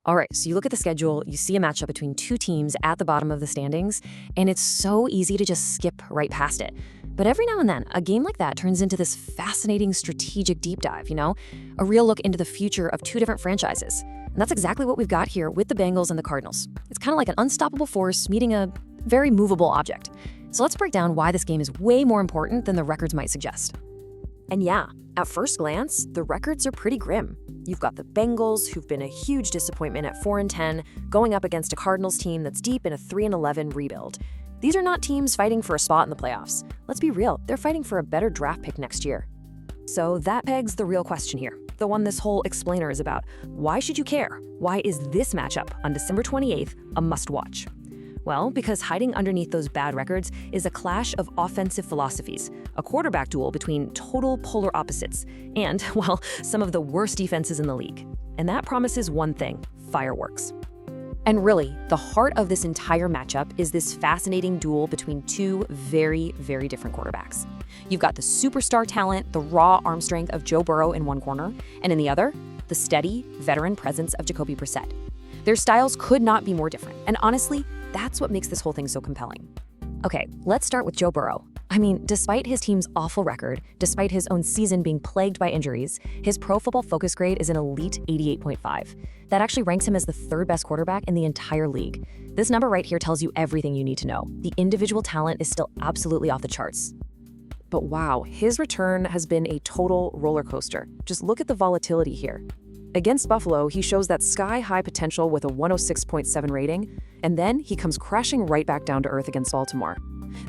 All right, so you look at the schedule, you see a matchup between two teams at the bottom of the standings, and it's so easy to just skip right past it. But every now and then, a game like that turns into this fascinating strategic deep dive, a real look into the future of two different franchises. And that's exactly what we've got here with the Bengals and the Cardinals. It's kind of like an unstoppable force meeting a very movable object. So let's break down why this game is way more important than the records might suggest. And yeah, at first glance, the records are pretty grim. You've got the Bengals, who've been a huge disappointment at 4-10, going up against a Cardinals team that's deep in a 3-11 rebuild. These are not teams fighting for a spot in the playoffs. Let's be real, they're fighting for a better draft pick next year. So that begs the real question here, the one this whole explainer is about. Why should you care? Why is this matchup on December 28th a must-watch? Well, because hiding underneath those bad records is a clash of offensive philosophies, a quarterback duel between total polar opposites, and, well, some of the worst defenses in the league. And that promises one thing: fireworks. And really, the heart of this entire matchup is this fascinating duel between two very, very different quarterbacks. You've got the superstar talent, the raw arm strength of Joe Burrow in one corner, and in the other, the steady, veteran presence of Jacoby Brissett. Their styles could not be more different, and honestly, that's what makes this whole thing so compelling. Okay, let's start with Joe Burrow. I mean, despite his team's awful record, despite his own season being plagued by injuries, his Pro Football Focus grade is an elite 88.5. That actually ranks him as the third best quarterback in the entire league. This number right here tells you everything you need to know. The individual talent is still absolutely off the charts. But wow, his return has been a total roller coaster. Just look at the volatility here. Against Buffalo, he shows that sky-high potential with a 106.7 rating, and then he comes crashing right back down to earth against Baltimore.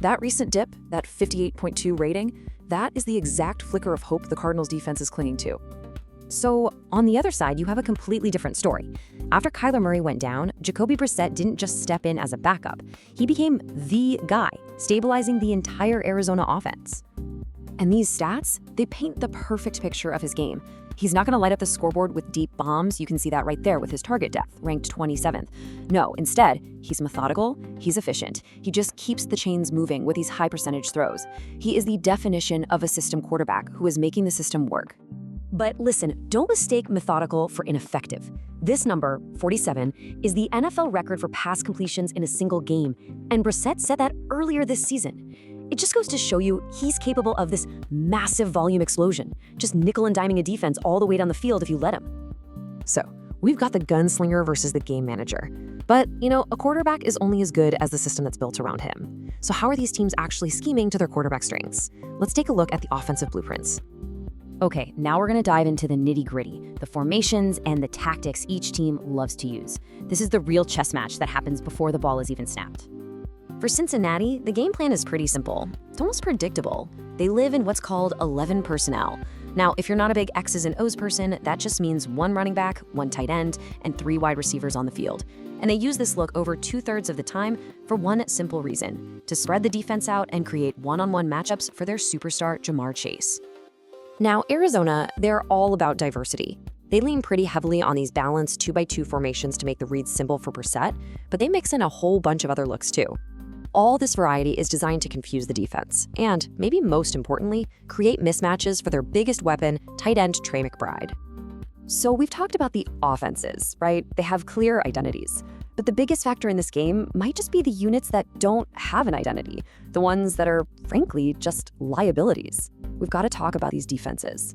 That recent dip, that 58.2 rating, that is the exact flicker of hope the Cardinals defense is clinging to. So, on the other side, you have a completely different story. After Kyler Murray went down, Jacoby Brissett didn't just step in as a backup. He became the guy, stabilizing the entire Arizona offense. And these stats, they paint the perfect picture of his game. He's not going to light up the scoreboard with deep bombs. You can see that right there with his target depth, ranked 27th. No, instead, he's methodical, he's efficient. He just keeps the chains moving with these high percentage throws. He is the definition of a system quarterback who is making the system work. But listen, don't mistake methodical for ineffective. This number, 47, is the NFL record for pass completions in a single game, and Brissett set that earlier this season. It just goes to show you he's capable of this massive volume explosion, just nickel and diming a defense all the way down the field if you let him. So, we've got the gunslinger versus the game manager. But, a quarterback is only as good as the system that's built around him. So how are these teams actually scheming to their quarterback strengths? Let's take a look at the offensive blueprints. Okay, now we're going to dive into the nitty-gritty, the formations and the tactics each team loves to use. This is the real chess match that happens before the ball is even snapped. For Cincinnati, the game plan is pretty simple. It's almost predictable. They live in what's called 11 personnel. Now, if you're not a big X's and O's person, that just means one running back, one tight end, and 3 wide receivers on the field. And they use this look over 2/3 of the time for one simple reason: to spread the defense out and create one-on-one matchups for their superstar Jamar Chase. Now, Arizona, they're all about diversity. They lean pretty heavily on these balanced 2x2 formations to make the reads simple for Brissett, but they mix in a whole bunch of other looks too. All this variety is designed to confuse the defense and, maybe most importantly, create mismatches for their biggest weapon, tight end Trey McBride. So we've talked about the offenses, right? They have clear identities. But the biggest factor in this game might just be the units that don't have an identity, the ones that are, frankly, just liabilities. We've got to talk about these defenses.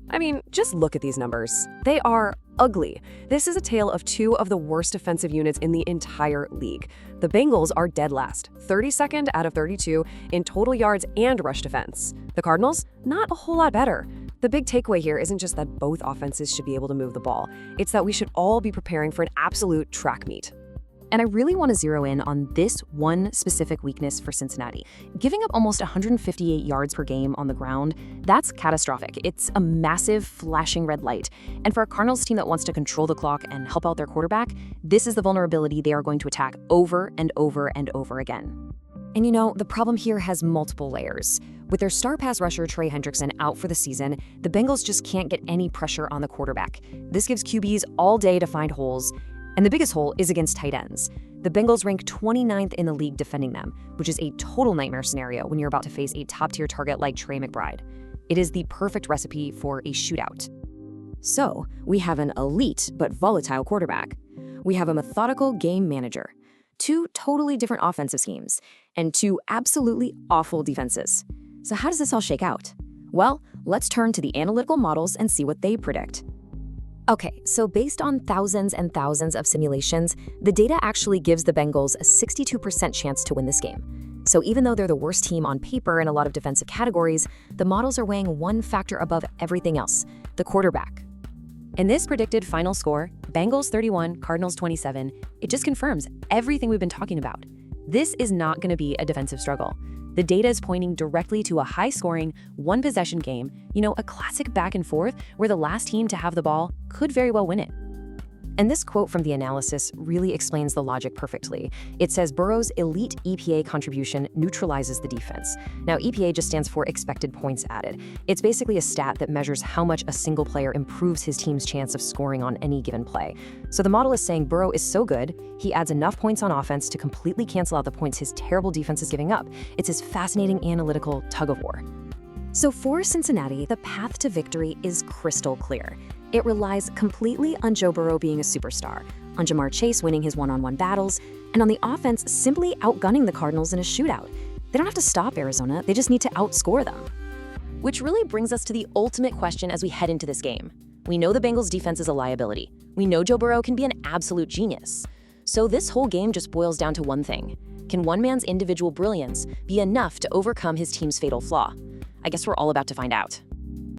I mean, just look at these numbers. They are ugly. This is a tale of 2 of the worst defensive units in the entire league. The Bengals are dead last, 32nd out of 32 in total yards and rush defense. The Cardinals, not a whole lot better. The big takeaway here isn't just that both offenses should be able to move the ball. It's that we should all be preparing for an absolute track meet. And I really want to zero in on this one specific weakness for Cincinnati. Giving up almost 158 yards per game on the ground, that's catastrophic. It's a massive, flashing red light. And for a Cardinals team that wants to control the clock and help out their quarterback, this is the vulnerability they are going to attack over and over and over again. And the problem here has multiple layers. With their star pass rusher Trey Hendrickson out for the season, the Bengals just can't get any pressure on the quarterback. This gives QBs all day to find holes, and the biggest hole is against tight ends. The Bengals rank 29th in the league defending them, which is a total nightmare scenario when you're about to face a top-tier target like Trey McBride. It is the perfect recipe for a shootout. So, we have an elite but volatile quarterback. We have a methodical game manager. Two totally different offensive schemes, and two absolutely awful defenses. So how does this all shake out? Well, let's turn to the analytical models and see what they predict. Okay, so based on thousands and thousands of simulations, the data actually gives the Bengals a 62% chance to win this game. So even though they're the worst team on paper in a lot of defensive categories, the models are weighing one factor above everything else, the quarterback. In this predicted final score, Bengals 31, Cardinals 27, it just confirms everything we've been talking about. This is not going to be a defensive struggle. The data is pointing directly to a high-scoring, one-possession game, a classic back and forth where the last team to have the ball could very well win it. And this quote from the analysis really explains the logic perfectly. It says Burrow's elite EPA contribution neutralizes the defense. Now, EPA just stands for expected points added. It's basically a stat that measures how much a single player improves his team's chance of scoring on any given play. So the model is saying Burrow is so good, he adds enough points on offense to completely cancel out the points his terrible defense is giving up. It's his fascinating analytical tug-of-war. So for Cincinnati, the path to victory is crystal clear. It relies completely on Joe Burrow being a superstar, on Jamar Chase winning his one-on-one battles, and on the offense simply outgunning the Cardinals in a shootout. They don't have to stop Arizona, they just need to outscore them. Which really brings us to the ultimate question as we head into this game. We know the Bengals' defense is a liability. We know Joe Burrow can be an absolute genius. So this whole game just boils down to one thing. Can one man's individual brilliance be enough to overcome his team's fatal flaw? I guess we're all about to find out.